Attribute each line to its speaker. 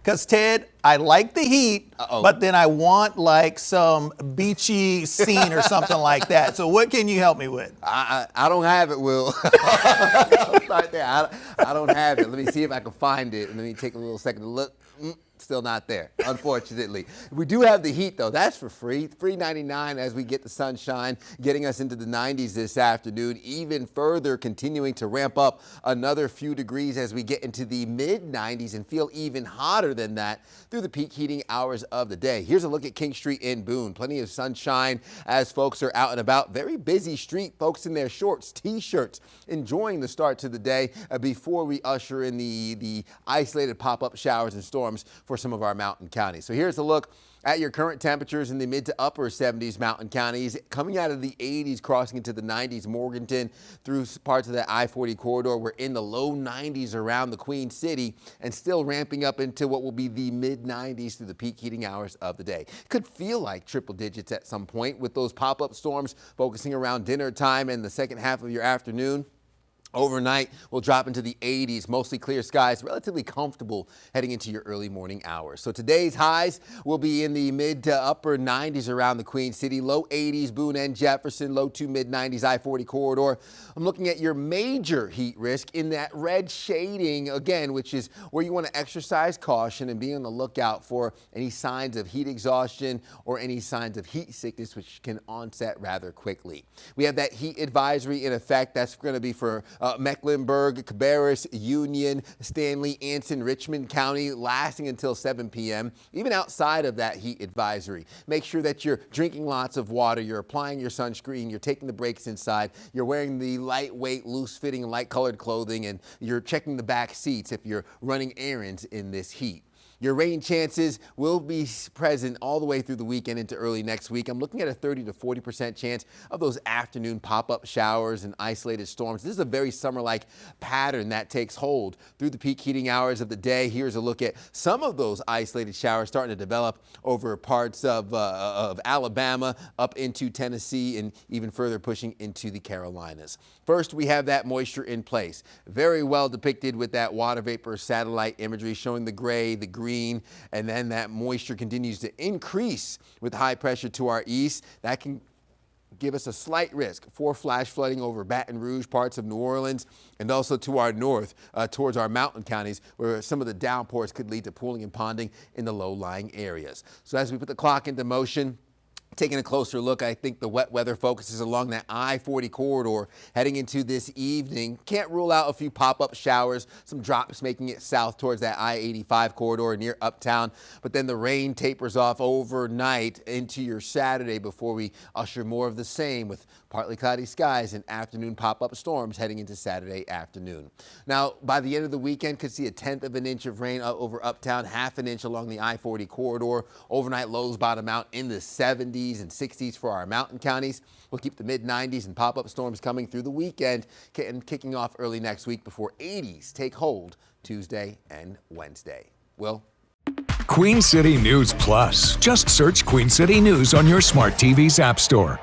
Speaker 1: Because, Ted, I like the heat, but then I want like some beachy scene or something like that. So what can you help me with?
Speaker 2: I don't have it, Will. I'll start there. I don't have it. Let me see if I can find it. And let me take a little second to look. Still not there, unfortunately. We do have the heat, though. That's for free. $3.99 as we get the sunshine, getting us into the 90s this afternoon. Even further, continuing to ramp up another few degrees as we get into the mid-90s and feel even hotter than that through the peak heating hours of the day. Here's a look at King Street in Boone. Plenty of sunshine as folks are out and about. Very busy street. Folks in their shorts, T-shirts, enjoying the start to the day before we usher in the isolated pop-up showers and storms for some of our mountain counties. So here's a look at your current temperatures in the mid to upper 70s mountain counties, coming out of the 80s, crossing into the 90s. Morganton through parts of the I-40 corridor. We're in the low 90s around the Queen City and still ramping up into what will be the mid 90s through the peak heating hours of the day. Could feel like triple digits at some point with those pop-up storms focusing around dinner time and the second half of your afternoon. Overnight, we'll drop into the 80s, mostly clear skies, relatively comfortable heading into your early morning hours. So today's highs will be in the mid to upper 90s around the Queen City, low 80s Boone and Jefferson, low to mid 90s I-40 corridor. I'm looking at your major heat risk in that red shading, again, which is where you want to exercise caution and be on the lookout for any signs of heat exhaustion or any signs of heat sickness, which can onset rather quickly. We have that heat advisory in effect. That's going to be for Mecklenburg, Cabarrus, Union, Stanley, Anson, Richmond County, lasting until 7 p.m. Even outside of that heat advisory, make sure that you're drinking lots of water, you're applying your sunscreen, you're taking the breaks inside, you're wearing the lightweight, loose-fitting, light-colored clothing, and you're checking the back seats if you're running errands in this heat. Your rain chances will be present all the way through the weekend into early next week. I'm looking at a 30 to 40% chance of those afternoon pop-up showers and isolated storms. This is a very summer-like pattern that takes hold through the peak heating hours of the day. Here's a look at some of those isolated showers starting to develop over parts of Alabama, up into Tennessee, and even further pushing into the Carolinas. First, we have that moisture in place. Very well depicted with that water vapor satellite imagery showing the gray, the green, and then that moisture continues to increase with high pressure to our east. That can give us a slight risk for flash flooding over Baton Rouge, parts of New Orleans, and also to our north towards our mountain counties, where some of the downpours could lead to pooling and ponding in the low-lying areas. So as we put the clock into motion, taking a closer look, I think the wet weather focuses along that I-40 corridor heading into this evening. Can't rule out a few pop-up showers, some drops making it south towards that I-85 corridor near Uptown. But then the rain tapers off overnight into your Saturday before we usher more of the same with partly cloudy skies and afternoon pop-up storms heading into Saturday afternoon. Now, by the end of the weekend, could see 1/10 of an inch of rain over Uptown, 1/2 an inch along the I-40 corridor. Overnight lows bottom out in the 70s and 60s for our mountain counties. We'll keep the mid-90s and pop-up storms coming through the weekend and kicking off early next week before 80s take hold Tuesday and Wednesday. Will?
Speaker 3: Queen City News Plus. Just search Queen City News on your smart TV's app store.